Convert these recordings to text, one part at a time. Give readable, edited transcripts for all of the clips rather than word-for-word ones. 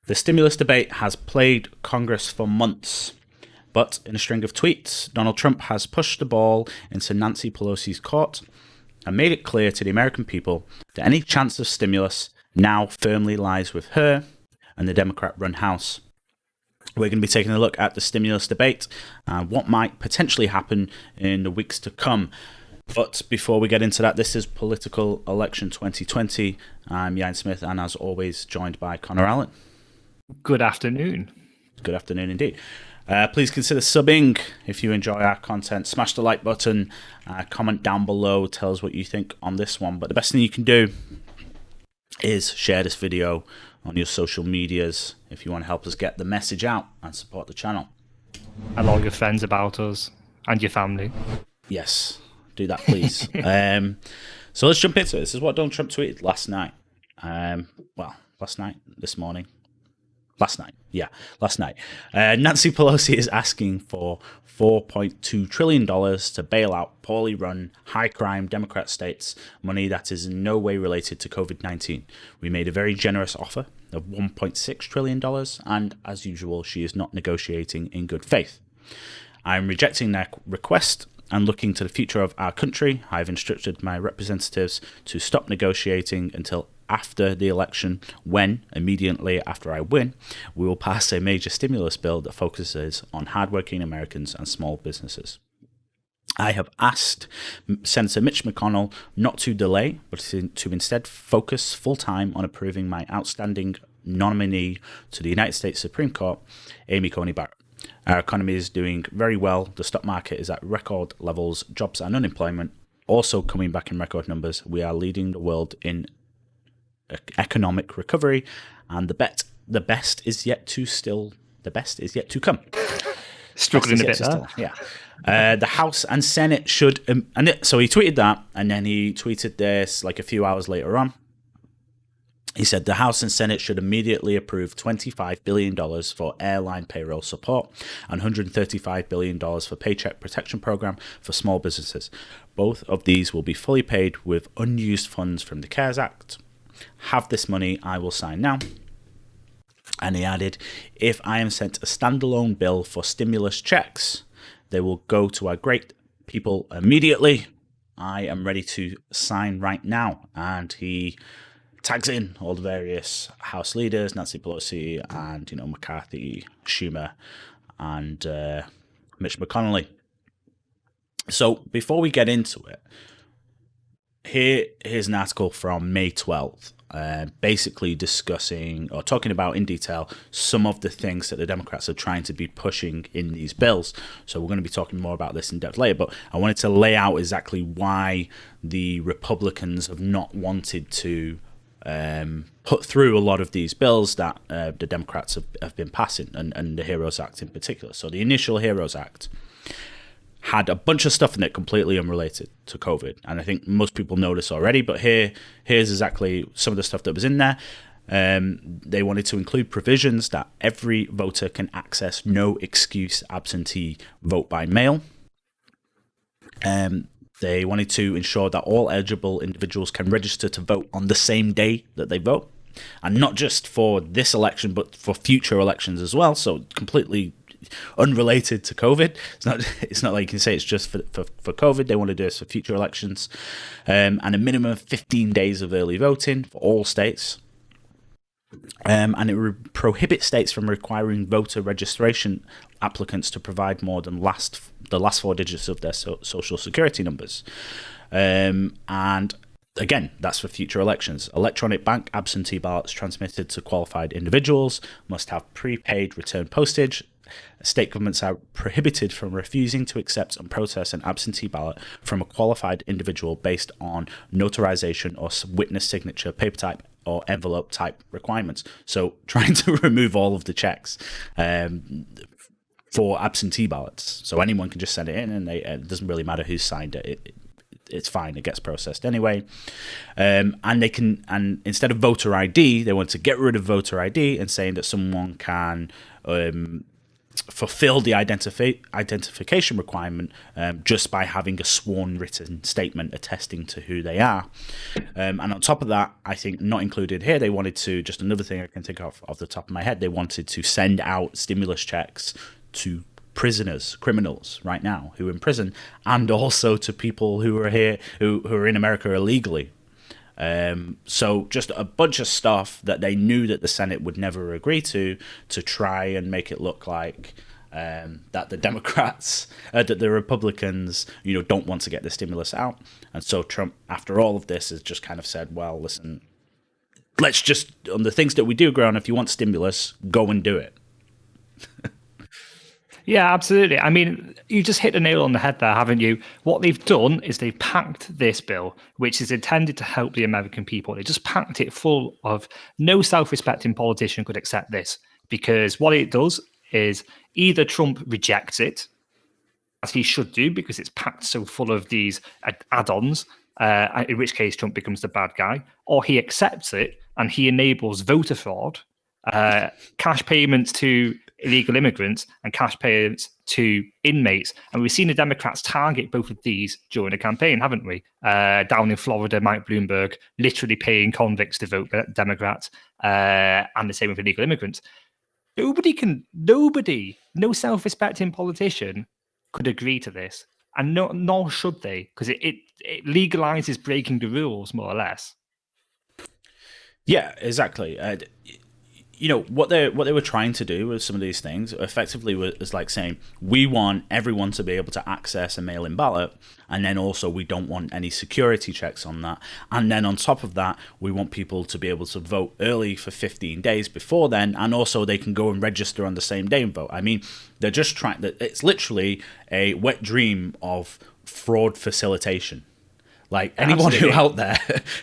The stimulus debate has plagued Congress for months, but in a string of tweets, Donald Trump has pushed the ball into Nancy Pelosi's court and made it clear to the American people that any chance of stimulus now firmly lies with her and the Democrat-run House. We're going to be taking a look at the stimulus debate and what might potentially happen in the weeks to come. But before we get into that, this is Political Election 2020. I'm Jan Smith, and as always, joined by Connor Allen. Good afternoon. Good afternoon indeed. Please consider subbing if you enjoy our content. Smash the like button, comment down below, tell us what you think on this one. But the best thing you can do is share this video on your social medias if you want to help us get the message out and support the channel. And all your friends about us and your family. Yes, do that please. So let's jump into it. This is what Donald Trump tweeted last night. This morning. Last night. Nancy Pelosi is asking for $4.2 trillion to bail out poorly run, high-crime Democrat states, money that is in no way related to COVID-19. We made a very generous offer of $1.6 trillion, and as usual, she is not negotiating in good faith. I am rejecting their request and looking to the future of our country. I have instructed my representatives to stop negotiating until after the election, when, immediately after I win, we will pass a major stimulus bill that focuses on hardworking Americans and small businesses. I have asked Senator Mitch McConnell not to delay, but to instead focus full-time on approving my outstanding nominee to the United States Supreme Court, Amy Coney Barrett. Our economy is doing very well. The stock market is at record levels. Jobs and unemployment also coming back in record numbers. We are leading the world in economic recovery, and the best is yet to come. Struggling a bit there. Yeah. The House and Senate should so he tweeted that, and then he tweeted this like a few hours later on. He said the House and Senate should immediately approve $25 billion for airline payroll support and $135 billion for Paycheck Protection Program for small businesses. Both of these will be fully paid with unused funds from the CARES Act. Have this money, I will sign now. And he added, if I am sent a standalone bill for stimulus checks, they will go to our great people immediately. I am ready to sign right now. And he tags in all the various House leaders, Nancy Pelosi and, McCarthy, Schumer, and Mitch McConnell. So before we get into it, here's an article from May 12th, basically discussing or talking about in detail some of the things that the Democrats are trying to be pushing in these bills. So we're going to be talking more about this in depth later, but I wanted to lay out exactly why the Republicans have not wanted to put through a lot of these bills that the Democrats have been passing, and the HEROES Act in particular. So the initial HEROES Act had a bunch of stuff in it completely unrelated to COVID. And I think most people know this already, but here's exactly some of the stuff that was in there. They wanted to include provisions that every voter can access no excuse absentee vote by mail. They wanted to ensure that all eligible individuals can register to vote on the same day that they vote. And not just for this election, but for future elections as well. So completely unrelated to COVID. It's not like you can say it's just for COVID. They want to do this for future elections, and a minimum of 15 days of early voting for all states. And it prohibits states from requiring voter registration applicants to provide more than the last four digits of their social security numbers. And again, that's for future elections. Electronic bank absentee ballots transmitted to qualified individuals must have prepaid return postage. State governments are prohibited from refusing to accept and process an absentee ballot from a qualified individual based on notarization or witness signature, paper type, or envelope type requirements. So trying to remove all of the checks for absentee ballots. So anyone can just send it in, and it doesn't really matter who signed it. It's fine. It gets processed anyway. And instead of voter ID, they want to get rid of voter ID and saying that someone can fulfill the identification requirement just by having a sworn written statement attesting to who they are. And on top of that, I think not included here, they wanted to, just another thing I can think of off the top of my head, they wanted to send out stimulus checks to prisoners, criminals right now who are in prison, and also to people who are here, who are in America illegally. So just a bunch of stuff that they knew that the Senate would never agree to try and make it look like that the Democrats, that the Republicans, don't want to get the stimulus out. And so Trump, after all of this, has just kind of said, well, listen, let's just, on the things that we do agree on, if you want stimulus, go and do it. Yeah, absolutely. I mean, you just hit the nail on the head there, haven't you? What they've done is they've packed this bill, which is intended to help the American people. They just packed it full of no self-respecting politician could accept this, because what it does is either Trump rejects it, as he should do, because it's packed so full of these add-ons, in which case Trump becomes the bad guy, or he accepts it and he enables voter fraud, cash payments to illegal immigrants and cash payments to inmates. And we've seen the Democrats target both of these during the campaign, haven't we? Down in Florida, Mike Bloomberg literally paying convicts to vote Democrats, and the same with illegal immigrants. Nobody, no self-respecting politician could agree to this. And nor should they, because it legalizes breaking the rules, more or less. Yeah, exactly. What they were trying to do with some of these things effectively was like saying, we want everyone to be able to access a mail-in ballot, and then also we don't want any security checks on that. And then on top of that, we want people to be able to vote early for 15 days before then, and also they can go and register on the same day and vote. I mean, they're just trying, it's literally a wet dream of fraud facilitation. Like anyone who out there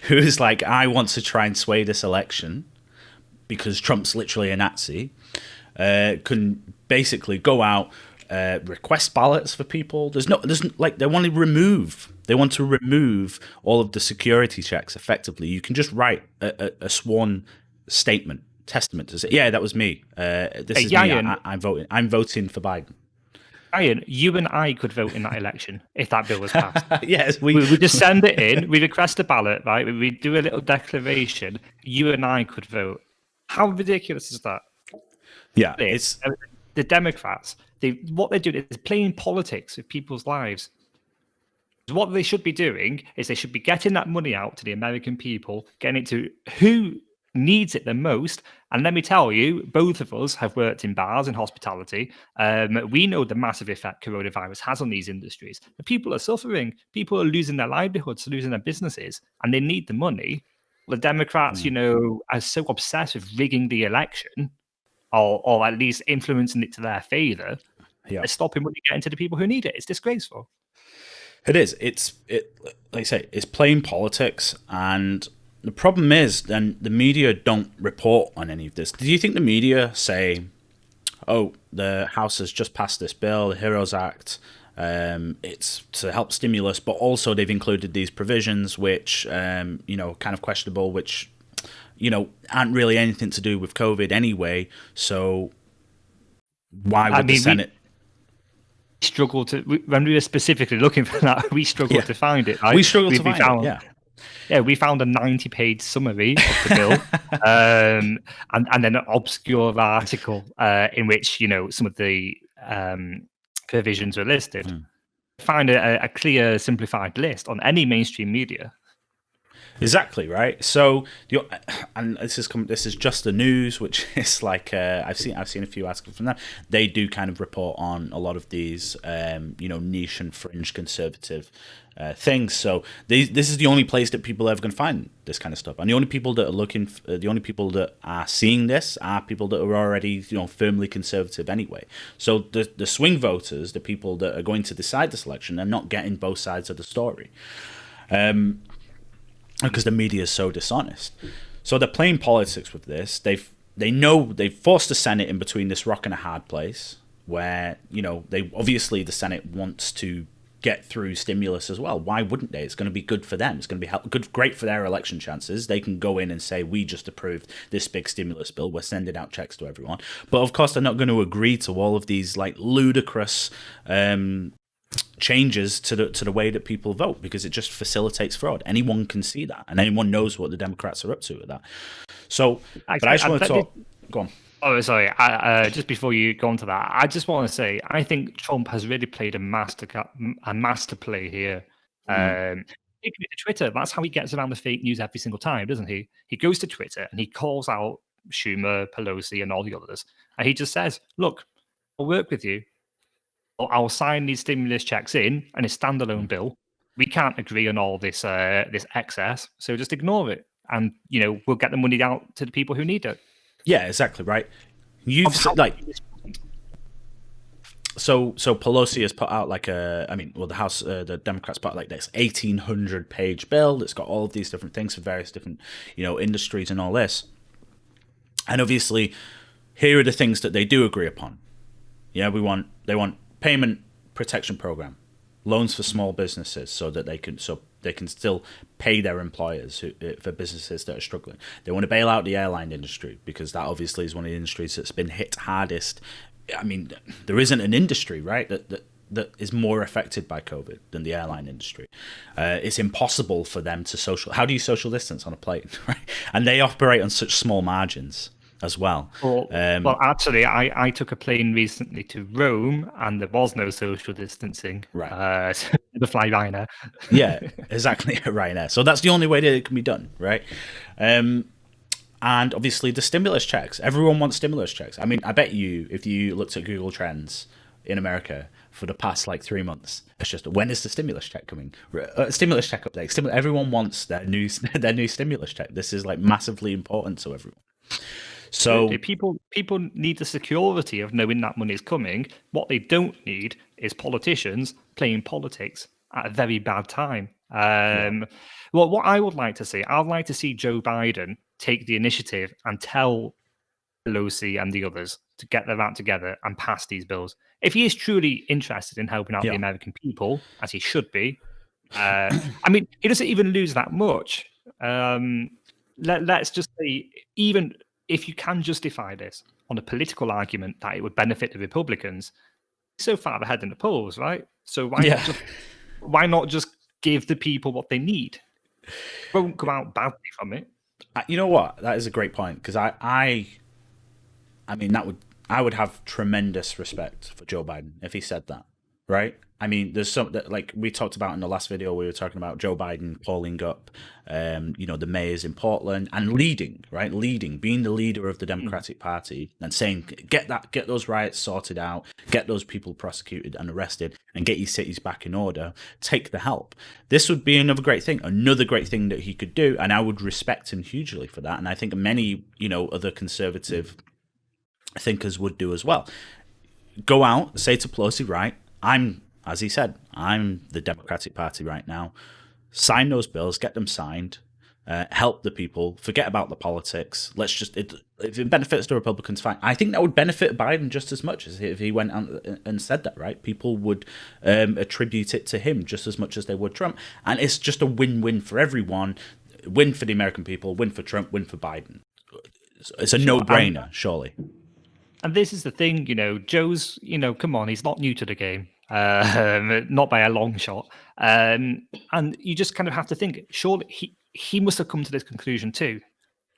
who's like, I want to try and sway this election because Trump's literally a Nazi, can basically go out, request ballots for people. They want to remove all of the security checks effectively. You can just write a sworn statement, testament to say, yeah, that was me. This is me. I'm voting for Biden. Ryan, you and I could vote in that election if that bill was passed. Yes, we just send it in, we request a ballot, right? We do a little declaration. You and I could vote. How ridiculous is that? Yeah, it's the Democrats. What they're doing is playing politics with people's lives. What they should be doing is they should be getting that money out to the American people, getting it to who needs it the most. And let me tell you, both of us have worked in bars and hospitality. We know the massive effect coronavirus has on these industries. The people are suffering. People are losing their livelihoods, losing their businesses, and they need the money. The Democrats, are so obsessed with rigging the election, or at least influencing it to their favor. Yeah. They're stopping money getting to the people who need it. It's disgraceful. It is. Like I say, it's plain politics, and the problem is, then the media don't report on any of this. Do you think the media say, "Oh, the House has just passed this bill, the HEROES Act"? It's to help stimulus, but also they've included these provisions which, kind of questionable, which, aren't really anything to do with COVID anyway. So why would the Senate? We struggled when we were specifically looking for that, we struggled to find it. Right? We struggled to find it, yeah. Yeah, we found a 90-page summary of the bill, and then an obscure article in which, some of the provisions were listed. Find a clear, simplified list on any mainstream media. Exactly right. So, and this is just the news, which is like I've seen a few articles from them. They do kind of report on a lot of these, niche and fringe conservative things. So this is the only place that people are ever going to find this kind of stuff, and the only people that are the only people that are seeing this are people that are already firmly conservative anyway. So the swing voters, the people that are going to decide this election, are not getting both sides of the story. Because the media is so dishonest. So they're playing politics with this. They know they've forced the Senate in between this rock and a hard place where, they obviously the Senate wants to get through stimulus as well. Why wouldn't they? It's going to be good for them. It's going to be great for their election chances. They can go in and say, we just approved this big stimulus bill. We're sending out checks to everyone. But of course, they're not going to agree to all of these like ludicrous changes to the way that people vote, because it just facilitates fraud. Anyone can see that, and anyone knows what the Democrats are up to with that. So, but I just want to talk. Go on. Oh, sorry. Just before you go on to that, I just want to say I think Trump has really played a master play here. Particularly to Twitter, that's how he gets around the fake news every single time, doesn't he? He goes to Twitter and he calls out Schumer, Pelosi, and all the others, and he just says, "Look, I'll work with you. I'll sign these stimulus checks in and a standalone bill. We can't agree on all this this excess, so just ignore it, and we'll get the money out to the people who need it." Yeah, exactly right. You've said, like, so Pelosi has put out like the House, the Democrats put out like this 1,800-page bill that's got all of these different things for various different industries and all this. And obviously, here are the things that they do agree upon. Yeah, they want payment protection program, loans for small businesses so that they can still pay their employers for businesses that are struggling. They want to bail out the airline industry, because that obviously is one of the industries that's been hit hardest. I mean, there isn't an industry, right, that is more affected by COVID than the airline industry. It's impossible for them to how do you social distance on a plane, right? And they operate on such small margins as well. Well, actually, I took a plane recently to Rome, and there was no social distancing. Right. The fly Ryanair. Yeah, exactly, Ryanair. So that's the only way that it can be done, right? And obviously the stimulus checks. Everyone wants stimulus checks. I mean, I bet you, if you looked at Google Trends in America for the past like 3 months, it's just, when is the stimulus check coming? Stimulus check update. Everyone wants their new stimulus check. This is like massively important to everyone. So people need the security of knowing that money is coming. What they don't need is politicians playing politics at a very bad time. Well, what I would like to see, I'd like to see Joe Biden take the initiative and tell Pelosi and the others to get their act together and pass these bills. If he is truly interested in helping out the American people, as he should be, I mean, he doesn't even lose that much. Let's just say, even if you can justify this on a political argument that it would benefit the Republicans, so far ahead in the polls, right? So why not just give the people what they need? Won't go out badly from it. You know what? That is a great point, because I mean, I would have tremendous respect for Joe Biden if he said that, right? I mean, there's some that, like we talked about in the last video, we were talking about Joe Biden calling up, the mayors in Portland and leading, being the leader of the Democratic Party and saying, get those riots sorted out, get those people prosecuted and arrested, and get your cities back in order. Take the help. This would be another great thing that he could do, and I would respect him hugely for that. And I think many, other conservative thinkers would do as well. Go out, say to Pelosi, right, as he said, I'm the Democratic Party right now. Sign those bills, get them signed, help the people, forget about the politics. If it benefits the Republicans, fine. I think that would benefit Biden just as much as if he went and said that, right? People would attribute it to him just as much as they would Trump. And it's just a win-win for everyone. Win for the American people, win for Trump, win for Biden. It's a no-brainer, surely. And this is the thing, Joe's, come on, he's not new to the game. Not by a long shot. And you just kind of have to think, surely he must have come to this conclusion too,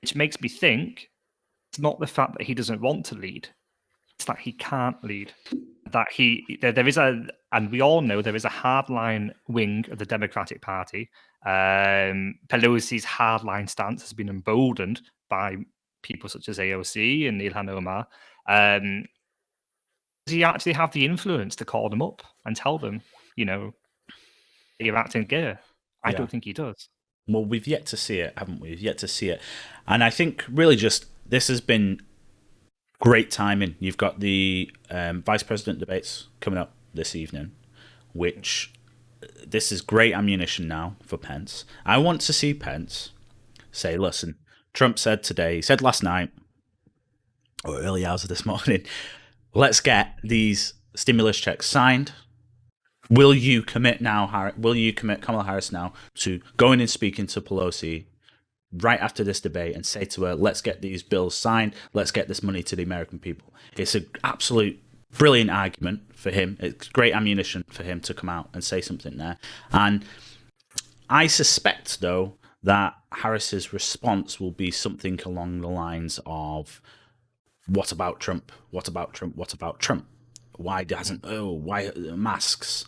which makes me think it's not the fact that he doesn't want to lead, it's that he can't lead. That there is and we all know there is a hardline wing of the Democratic Party. Pelosi's hardline stance has been emboldened by people such as AOC and Ilhan Omar. Does he actually have the influence to call them up and tell them, you're acting gear? I don't think he does. Well, we've yet to see it, haven't we? We've yet to see it. And I think really just this has been great timing. You've got the vice president debates coming up this evening, which this is great ammunition now for Pence. I want to see Pence say, listen, Trump said today, he said last night, or early hours of this morning, let's get these stimulus checks signed. Will you commit now? Will you commit Kamala Harris now to going and speaking to Pelosi right after this debate and say to her, "Let's get these bills signed. Let's get this money to the American people"? It's an absolute brilliant argument for him. It's great ammunition for him to come out and say something there. And I suspect, though, that Harris's response will be something along the lines of, "What about Trump? What about Trump? What about Trump? Why masks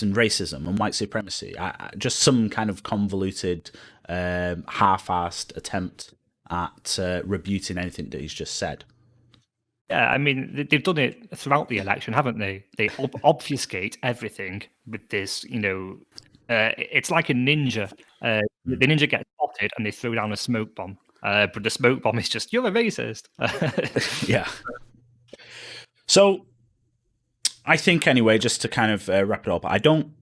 and racism and white supremacy?" Just some kind of convoluted, half-assed attempt at rebuting anything that he's just said. Yeah, I mean, they've done it throughout the election, haven't they? They obfuscate everything with this, it's like a ninja. The ninja gets spotted and they throw down a smoke bomb. But the smoke bomb is just, "You're a racist." Yeah. So I think, anyway, just to kind of wrap it up, I don't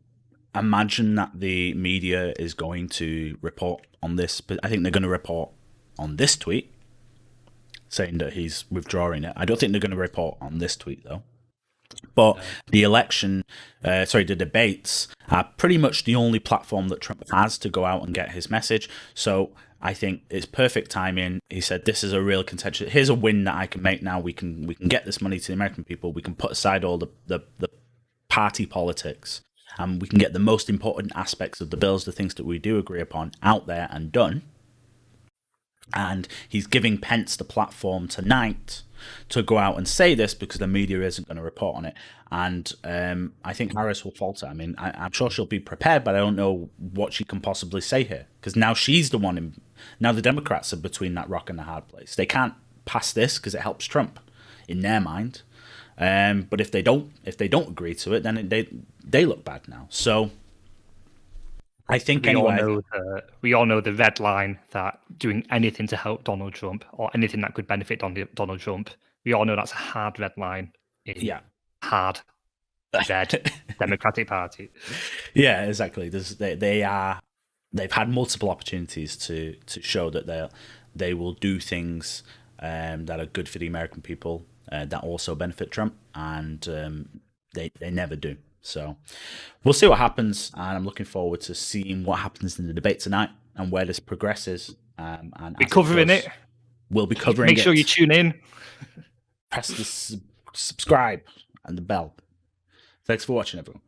imagine that the media is going to report on this, but I think they're going to report on this tweet saying that he's withdrawing it. I don't think they're going to report on this tweet, though. But the the debates are pretty much the only platform that Trump has to go out and get his message. So I think it's perfect timing. He said, "This is a real contention. Here's a win that I can make now. We can get this money to the American people. We can put aside all the party politics, and we can get the most important aspects of the bills, the things that we do agree upon, out there and done." And he's giving Pence the platform tonight to go out and say this because the media isn't going to report on it. And I think Harris will falter. I mean, I'm sure she'll be prepared, but I don't know what she can possibly say here, because now she's the one. Now the Democrats are between that rock and the hard place. They can't pass this because it helps Trump in their mind. But if they don't agree to it, then they look bad now. So I think we all know the red line, that doing anything to help Donald Trump or anything that could benefit Donald Trump, we all know that's a hard red line in hard red Democratic Party. Yeah, exactly. They've had multiple opportunities to show that they will do things that are good for the American people that also benefit Trump, and they never do. So we'll see what happens, and I'm looking forward to seeing what happens in the debate tonight and where this progresses. And we're covering it. We'll be covering it. Make sure you tune in. Press the subscribe and the bell. Thanks for watching, everyone.